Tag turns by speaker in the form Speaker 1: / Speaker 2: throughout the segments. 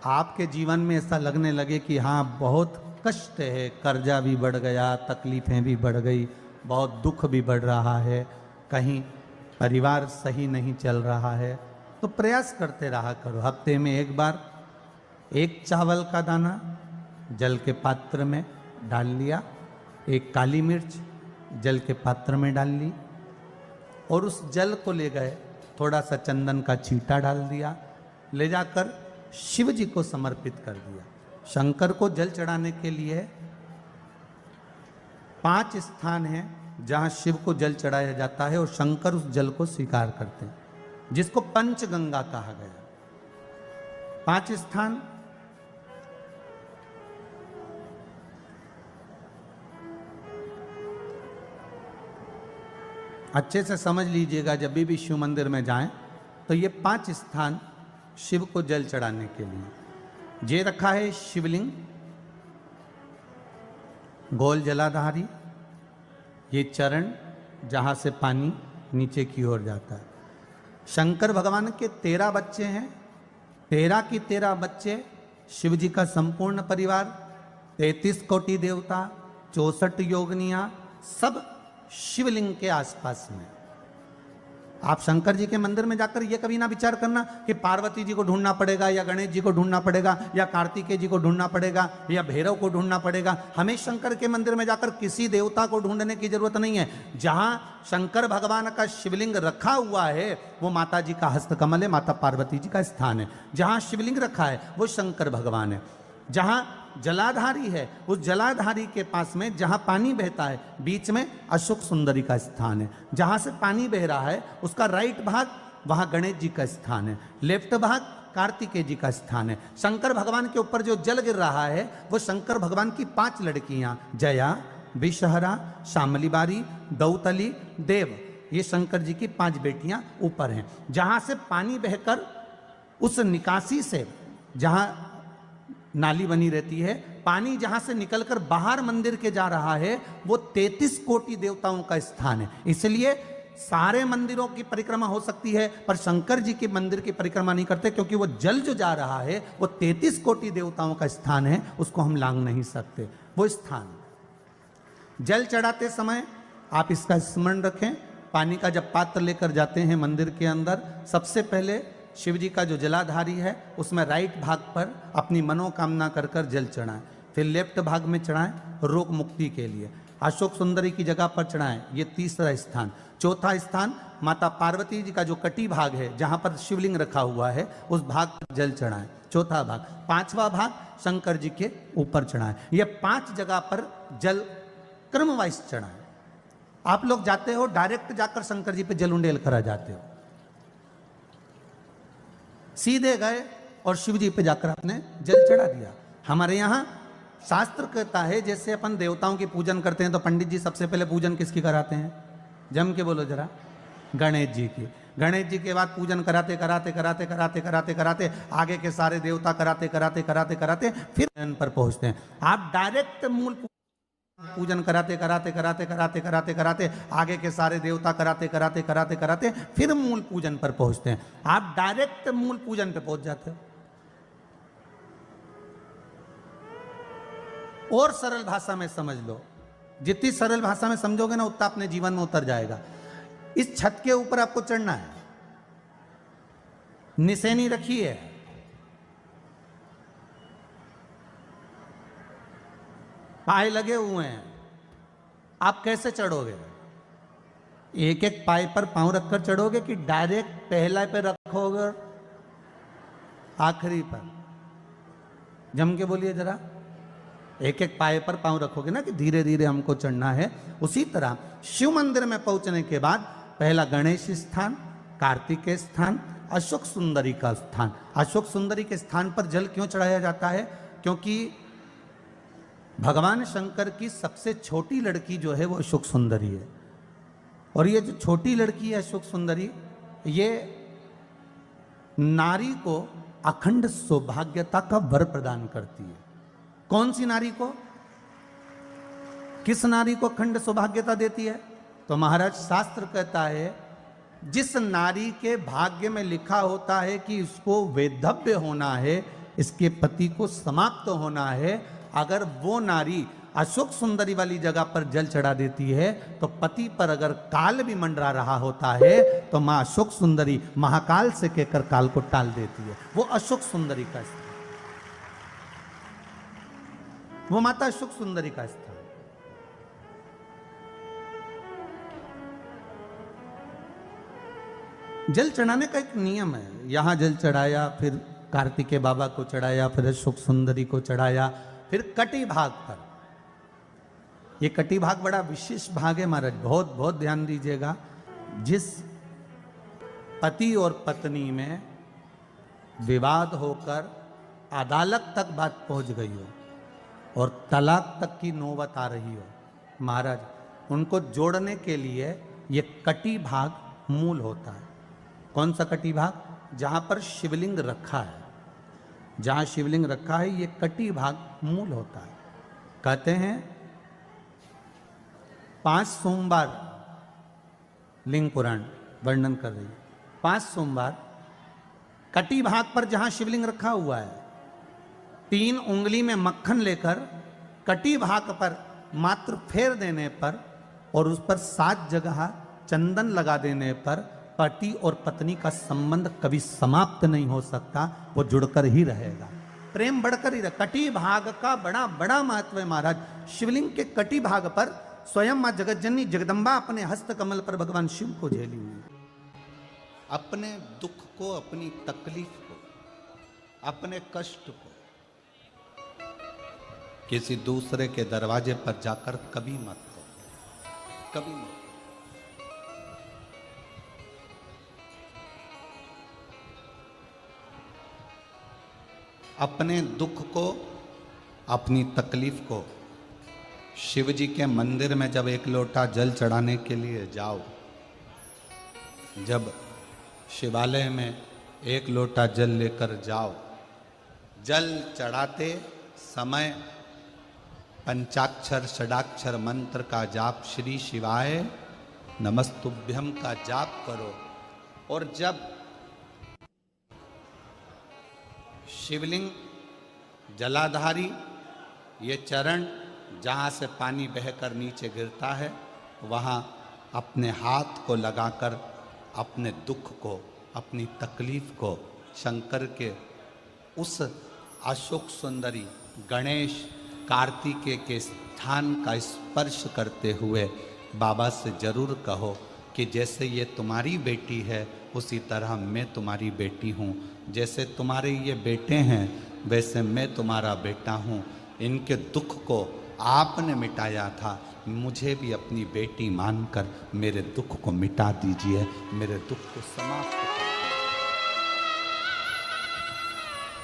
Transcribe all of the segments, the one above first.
Speaker 1: आपके जीवन में ऐसा लगने लगे कि हाँ बहुत कष्ट है, कर्जा भी बढ़ गया, तकलीफ़ें भी बढ़ गई, बहुत दुख भी बढ़ रहा है, कहीं परिवार सही नहीं चल रहा है, तो प्रयास करते रहा करो। हफ्ते में एक बार एक चावल का दाना जल के पात्र में डाल लिया, एक काली मिर्च जल के पात्र में डाल ली और उस जल को ले गए, थोड़ा सा चंदन का छींटा डाल दिया, ले जाकर शिव जी को समर्पित कर दिया। शंकर को जल चढ़ाने के लिए 5 स्थान हैं जहां शिव को जल चढ़ाया जाता है और शंकर उस जल को स्वीकार करते हैं, जिसको पंचगंगा कहा गया। 5 स्थान अच्छे से समझ लीजिएगा, जब भी शिव मंदिर में जाएं तो ये 5 स्थान शिव को जल चढ़ाने के लिए ये रखा है। शिवलिंग, गोल जलाधारी, ये चरण जहाँ से पानी नीचे की ओर जाता है। शंकर भगवान के 13 बच्चे हैं, 13 की 13 बच्चे, शिव जी का संपूर्ण परिवार, 33 कोटि देवता, 64 योगनियाँ, सब शिवलिंग के आसपास में। आप शंकर जी के मंदिर में जाकर ये कभी ना विचार करना कि पार्वती जी को ढूंढना पड़ेगा या गणेश जी को ढूंढना पड़ेगा या कार्तिकेय जी को ढूंढना पड़ेगा या भैरव को ढूंढना पड़ेगा। हमें शंकर के मंदिर में जाकर किसी देवता को ढूंढने की जरूरत नहीं है। जहां शंकर भगवान का शिवलिंग रखा हुआ है वो माता जी का हस्तकमल है, माता पार्वती जी का स्थान है। जहां शिवलिंग रखा है वो शंकर भगवान है। जहां जलाधारी है उस जलाधारी के पास में जहां पानी बहता है बीच में अशोक सुंदरी का स्थान है। जहां से पानी बह रहा है उसका राइट भाग वहां गणेश जी का स्थान है, लेफ्ट भाग कार्तिकेय जी का स्थान है। शंकर भगवान के ऊपर जो जल गिर रहा है वो शंकर भगवान की 5 लड़कियां, जया, विषहरा, शामली बारी, दौतली, देव, ये शंकर जी की 5 बेटियां ऊपर हैं। जहां से पानी बहकर उस निकासी से, जहां नाली बनी रहती है, पानी जहां से निकलकर बाहर मंदिर के जा रहा है वो 33 कोटि देवताओं का स्थान है। इसलिए सारे मंदिरों की परिक्रमा हो सकती है पर शंकर जी के मंदिर की परिक्रमा नहीं करते, क्योंकि वो जल जो जा रहा है वो 33 कोटि देवताओं का स्थान है, उसको हम लांघ नहीं सकते। वो स्थान जल चढ़ाते समय आप इसका स्मरण रखें। पानी का जब पात्र लेकर जाते हैं मंदिर के अंदर, सबसे पहले शिव जी का जो जलाधारी है उसमें राइट भाग पर अपनी मनोकामना कर कर जल चढ़ाएं, फिर लेफ्ट भाग में चढ़ाएं रोग मुक्ति के लिए। अशोक सुंदरी की जगह पर चढ़ाएं, ये तीसरा स्थान। चौथा स्थान माता पार्वती जी का जो कटी भाग है जहां पर शिवलिंग रखा हुआ है उस भाग पर जल चढ़ाएं, चौथा भाग। 5वां भाग शंकर जी के ऊपर चढ़ाएं। ये 5 जगह पर जल क्रमवाइज चढ़ाएं। आप लोग जाते हो डायरेक्ट जाकर शंकर जी पे जल उंडेल करा जाते हो, सीधे गए और शिव जी पे जाकर आपने जल चढ़ा दिया। हमारे यहाँ शास्त्र कहता है जैसे अपन देवताओं की पूजन करते हैं तो पंडित जी सबसे पहले पूजन किसकी कराते हैं? जम के बोलो जरा, गणेश जी की। गणेश जी के बाद पूजन कराते कराते कराते कराते कराते कराते आगे के सारे देवता कराते कराते कराते कराते फिर इन पर पहुंचते हैं। आप डायरेक्ट मूल पूजन कराते कराते कराते कराते कराते कराते आगे के सारे देवता कराते कराते कराते कराते फिर मूल पूजन पर पहुंचते हैं। आप डायरेक्ट मूल पूजन पे पहुंच जाते हो। और सरल भाषा में समझ लो, जितनी सरल भाषा में समझोगे ना उतना अपने जीवन में उतर जाएगा। इस छत के ऊपर आपको चढ़ना है, निशानी रखी है, पाए लगे हुए हैं, आप कैसे चढ़ोगे? एक एक पाए पर पांव रखकर चढ़ोगे कि डायरेक्ट पहला पे रखोगे आखिरी पर? जम के बोलिए जरा। एक एक पाए पर पांव रखोगे ना कि धीरे धीरे हमको चढ़ना है। उसी तरह शिव मंदिर में पहुंचने के बाद पहला गणेश स्थान, कार्तिकेय स्थान, अशोक सुंदरी का स्थान। अशोक सुंदरी के स्थान पर जल क्यों चढ़ाया जाता है? क्योंकि भगवान शंकर की सबसे छोटी लड़की जो है वो अशोक सुंदरी है। और ये जो छोटी लड़की है अशोक सुंदरी, ये नारी को अखंड सौभाग्यता का वर प्रदान करती है। कौन सी नारी को? किस नारी को अखंड सौभाग्यता देती है? तो महाराज शास्त्र कहता है जिस नारी के भाग्य में लिखा होता है कि इसको वैधव्य होना है, इसके पति को समाप्त होना है। अगर वो नारी अशोक सुंदरी वाली जगह पर जल चढ़ा देती है तो पति पर अगर काल भी मंडरा रहा होता है तो मां अशोक सुंदरी महाकाल से कहकर काल को टाल देती है। वो अशोक सुंदरी का स्थान, वो माता अशोक सुंदरी का स्थान। जल चढ़ाने का एक नियम है। यहां जल चढ़ाया, फिर कार्तिकेय बाबा को चढ़ाया, फिर अशोक सुंदरी को चढ़ाया, फिर कटी भाग पर। ये कटी भाग बड़ा विशेष भाग है महाराज, बहुत बहुत ध्यान दीजिएगा। जिस पति और पत्नी में विवाद होकर अदालत तक बात पहुंच गई हो और तलाक तक की नौबत आ रही हो, महाराज उनको जोड़ने के लिए ये कटी भाग मूल होता है। कौन सा कटी भाग? जहां पर शिवलिंग रखा है, जहां शिवलिंग रखा है ये कटी भाग मूल होता है। कहते हैं 5 सोमवार, लिंग पुराण वर्णन कर रही है, 5 सोमवार कटी भाग पर जहां शिवलिंग रखा हुआ है, 3 उंगली में मक्खन लेकर कटी भाग पर मात्र फेर देने पर और उस पर 7 जगह चंदन लगा देने पर पति और पत्नी का संबंध कभी समाप्त नहीं हो सकता, वो जुड़कर ही रहेगा, प्रेम बढ़कर ही रहेगा। कटी भाग का बड़ा बड़ा महत्व है महाराज। शिवलिंग के कटी भाग पर स्वयं मां जगतजननी जगदम्बा अपने हस्त कमल पर भगवान शिव को झेली हुई, अपने दुख को, अपनी तकलीफ को, अपने कष्ट को किसी दूसरे के दरवाजे पर जाकर कभी मत कहो, कभी मत। अपने दुख को, अपनी तकलीफ को शिव जी के मंदिर में जब 1 लोटा जल चढ़ाने के लिए जाओ, जब शिवालय में 1 लोटा जल लेकर जाओ, जल चढ़ाते समय पंचाक्षर षडाक्षर मंत्र का जाप, श्री शिवाय नमस्तुभ्यम का जाप करो। और जब शिवलिंग जलाधारी ये चरण जहाँ से पानी बहकर नीचे गिरता है, वहाँ अपने हाथ को लगाकर अपने दुख को, अपनी तकलीफ को शंकर के उस अशोक सुंदरी गणेश कार्तिकेय के स्थान का स्पर्श करते हुए बाबा से जरूर कहो कि जैसे ये तुम्हारी बेटी है उसी तरह मैं तुम्हारी बेटी हूँ, जैसे तुम्हारे ये बेटे हैं वैसे मैं तुम्हारा बेटा हूँ। इनके दुख को आपने मिटाया था, मुझे भी अपनी बेटी मानकर मेरे दुख को मिटा दीजिए, मेरे दुख को समाप्त कर।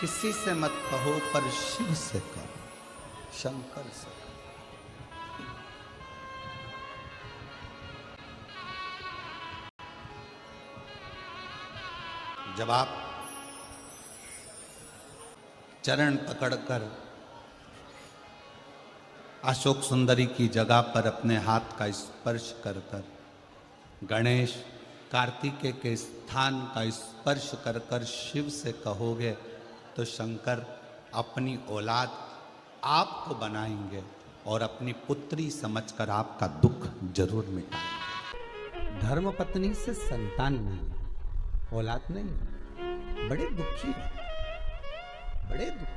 Speaker 1: किसी से मत कहो पर शिव से कहो, शंकर से। जब आप चरण पकड़कर अशोक सुंदरी की जगह पर अपने हाथ का स्पर्श कर कर, गणेश कार्तिकेय के स्थान का स्पर्श कर कर शिव से कहोगे तो शंकर अपनी औलाद आपको बनाएंगे और अपनी पुत्री समझकर आपका दुख जरूर मिटाएंगे। धर्म पत्नी से संतान नहीं, औलाद नहीं, बड़े दुखी है, बड़े दुखी।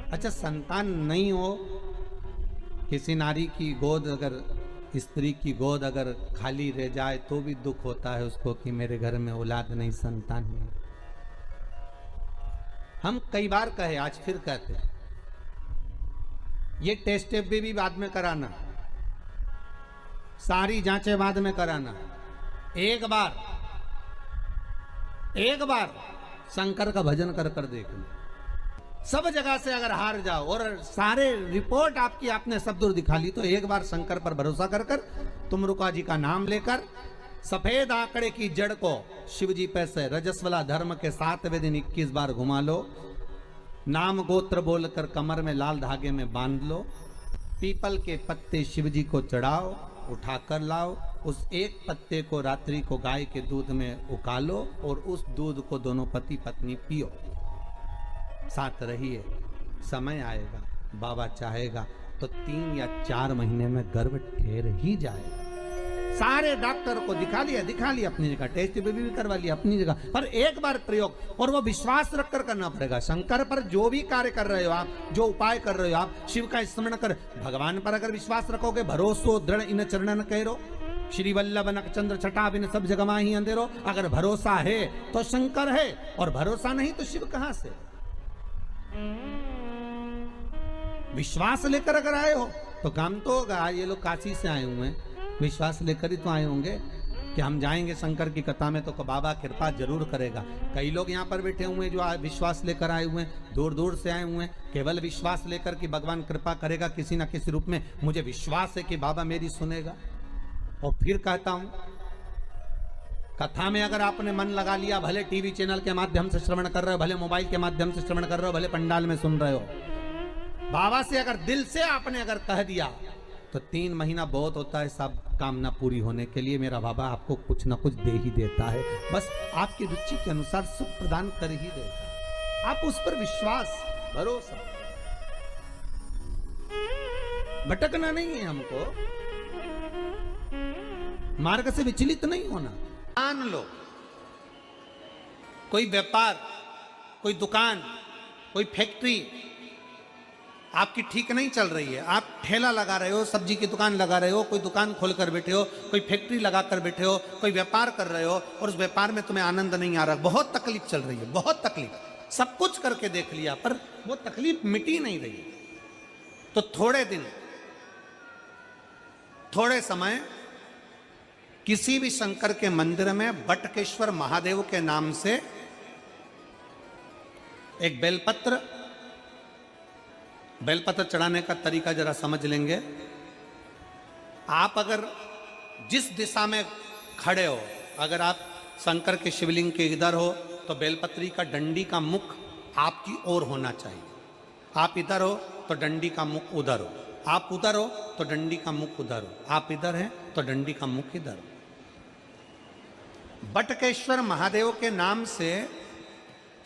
Speaker 1: अच्छा, संतान नहीं हो, किसी नारी की गोद अगर, स्त्री की गोद अगर खाली रह जाए तो भी दुख होता है उसको कि मेरे घर में औलाद नहीं, संतान नहीं। हम कई बार कहे, आज फिर कहते हैं, ये टेस्ट भी बाद में कराना, सारी जांचें बाद में कराना। एक बार शंकर का भजन कर कर देख लो। सब जगह से अगर हार जाओ और सारे रिपोर्ट आपकी आपने सब दूर दिखा ली तो एक बार शंकर पर भरोसा कर कर तुमरुका जी का नाम लेकर सफेद आंकड़े की जड़ को शिव जी पे से रजस्वला धर्म के 7वें दिन 21 बार घुमा लो। नाम गोत्र बोलकर कमर में लाल धागे में बांध लो। पीपल के पत्ते शिव जी को चढ़ाओ, उठा कर लाओ, उस एक पत्ते को रात्रि को गाय के दूध में उकालो और उस दूध को दोनों पति पत्नी पियो, साथ रहिए। समय आएगा, बाबा चाहेगा तो 3 या 4 महीने में गर्भ ठहर ही जाएगा। सारे डॉक्टर को दिखा लिया अपनी जगह, टेस्ट भी करवा लिया अपनी जगह, पर एक बार प्रयोग, और वो विश्वास रखकर करना पड़ेगा। शंकर पर जो भी कार्य कर रहे हो आप, जो उपाय कर रहे हो आप, शिव का स्मरण कर, भगवान पर अगर विश्वास रखोगे, भरोसो दृढ़ इन चरणन कहो, श्री वल्लभ नक्षचंद्र छटा बिन सब जग माही अंधेरो। अगर भरोसा है तो शंकर है, और भरोसा नहीं तो शिव कहां से। विश्वास लेकर अगर आए हो तो काम तो होगा। ये लोग काशी से आए हुए हैं, विश्वास लेकर ही तो आए होंगे कि हम जाएंगे शंकर की कथा में तो बाबा कृपा जरूर करेगा। कई लोग यहाँ पर बैठे हुए हैं जो विश्वास लेकर आए हुए हैं, दूर दूर से आए हुए हैं, केवल विश्वास लेकर कि भगवान कृपा करेगा किसी न किसी रूप में, मुझे विश्वास है कि बाबा मेरी सुनेगा। और फिर कहता हूं, कथा में अगर आपने मन लगा लिया, भले टीवी चैनल के माध्यम से श्रवण कर रहे हो, भले मोबाइल के माध्यम से श्रवण कर रहे हो, भले पंडाल में सुन रहे हो, बाबा से अगर दिल से आपने अगर कह दिया तो 3 महीना बहुत होता है सब कामना पूरी होने के लिए। मेरा बाबा आपको कुछ ना कुछ दे ही देता है, बस आपकी रुचि के अनुसार सुख प्रदान कर ही देता है। आप उस पर विश्वास, भरोसा, भटकना नहीं है हमको, मार्ग से विचलित नहीं होना। मान लो कोई व्यापार, कोई दुकान, कोई फैक्ट्री आपकी ठीक नहीं चल रही है, आप ठेला लगा रहे हो, सब्जी की दुकान लगा रहे हो, कोई दुकान खोल कर बैठे हो, कोई फैक्ट्री लगा कर बैठे हो, कोई व्यापार कर रहे हो और उस व्यापार में तुम्हें आनंद नहीं आ रहा, बहुत तकलीफ चल रही है, बहुत तकलीफ, सब कुछ करके देख लिया पर वो तकलीफ मिटी नहीं रही। तो थोड़े दिन, थोड़े समय किसी भी शंकर के मंदिर में बटकेश्वर महादेव के नाम से एक बेलपत्र चढ़ाने का तरीका जरा समझ लेंगे। आप अगर जिस दिशा में खड़े हो, अगर आप शंकर के शिवलिंग के इधर हो तो बेलपत्री का डंडी का मुख आपकी ओर होना चाहिए। आप इधर हो तो डंडी का मुख उधर हो, आप उधर हो तो डंडी का मुख उधर हो, आप इधर हैं तो डंडी का मुख इधर हो। बटकेश्वर महादेव के नाम से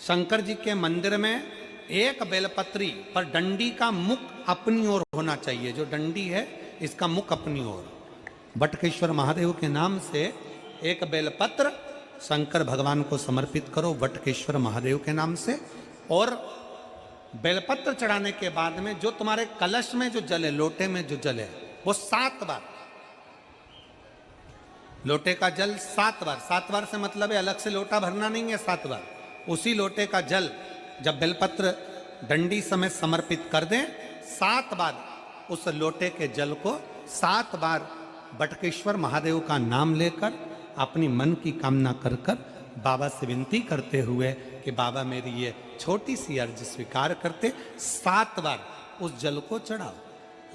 Speaker 1: शंकर जी के मंदिर में एक बेलपत्री पर डंडी का मुख अपनी ओर होना चाहिए, जो डंडी है इसका मुख अपनी ओर। बटकेश्वर महादेव के नाम से एक बेलपत्र शंकर भगवान को समर्पित करो बटकेश्वर महादेव के नाम से, और बेलपत्र चढ़ाने के बाद में जो तुम्हारे कलश में जो जल है, लोटे में जो जल है, वो 7 बार, लोटे का जल 7 बार, 7 बार से मतलब है अलग से लोटा भरना नहीं है, 7 बार उसी लोटे का जल जब बेलपत्र डंडी समेत समर्पित कर दें, 7 बार उस लोटे के जल को 7 बार बटकेश्वर महादेव का नाम लेकर अपनी मन की कामना कर कर बाबा से विनती करते हुए कि बाबा मेरी ये छोटी सी अर्ज स्वीकार करते, 7 बार उस जल को चढ़ाओ।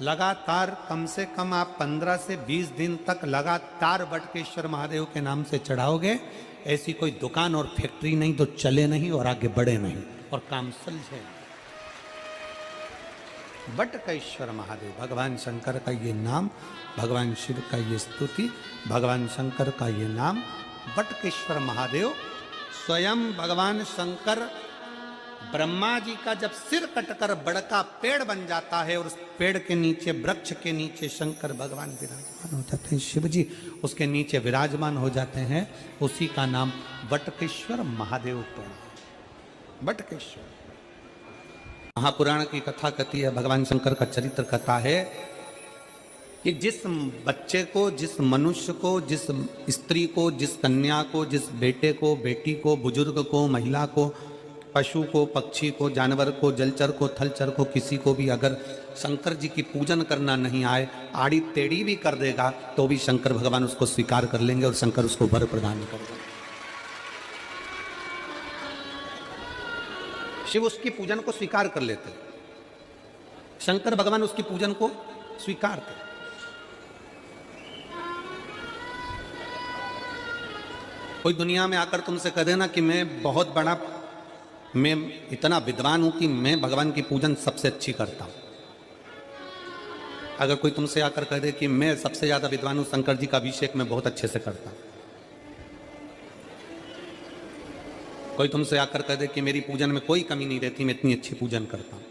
Speaker 1: लगातार कम से कम आप 15 से 20 दिन तक लगातार बटकेश्वर महादेव के नाम से चढ़ाओगे, ऐसी कोई दुकान और फैक्ट्री नहीं तो चले नहीं और आगे बढ़े नहीं और काम सुलझे। बटकेश्वर महादेव, भगवान शंकर का ये नाम, भगवान शिव का ये स्तुति, भगवान शंकर का ये नाम बटकेश्वर महादेव। स्वयं भगवान शंकर ब्रह्मा जी का जब सिर कटकर बड़का पेड़ बन जाता है और उस पेड़ के नीचे, वृक्ष के नीचे शंकर भगवान विराजमान हो जाते हैं, शिव जी उसके नीचे विराजमान हो जाते हैं, उसी का नाम बटकेश्वर महादेव पड़ा। बटकेश्वर महापुराण की कथा कहती है, भगवान शंकर का चरित्र कथा है कि जिस बच्चे को, जिस मनुष्य को, जिस स्त्री को, जिस कन्या को, जिस बेटे को, बेटी को, बुजुर्ग को, महिला को, पशु को, पक्षी को, जानवर को, जलचर को, थलचर को, किसी को भी अगर शंकर जी की पूजन करना नहीं आए, आड़ी टेढ़ी भी कर देगा तो भी शंकर भगवान उसको स्वीकार कर लेंगे और शंकर उसको वर प्रदान कर देंगे। शिव उसकी पूजन को स्वीकार कर लेते, शंकर भगवान उसकी पूजन को स्वीकार करते। कोई दुनिया में आकर तुमसे कह देना कि मैं इतना विद्वान हूं कि मैं भगवान की पूजन सबसे अच्छी करता हूं, अगर कोई तुमसे आकर कह दे कि मैं सबसे ज्यादा विद्वान हूं, शंकर जी का अभिषेक मैं बहुत अच्छे से करता हूं, कोई तुमसे आकर कह दे कि मेरी पूजन में कोई कमी नहीं रहती, मैं इतनी अच्छी पूजन करता हूं,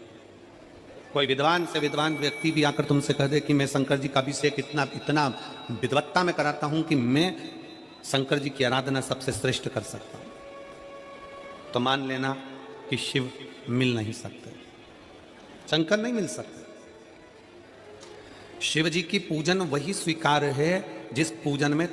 Speaker 1: कोई विद्वान से विद्वान व्यक्ति भी आकर तुमसे कह दे कि मैं शंकर जी का अभिषेक इतना इतना विद्वत्ता में कराता हूं कि मैं शंकर जी की आराधना सबसे श्रेष्ठ कर सकता हूं, तो मान लेना कि शिव मिल नहीं सकते, शंकर नहीं मिल सकते। शिव जी की पूजन वही स्वीकार है जिस पूजन में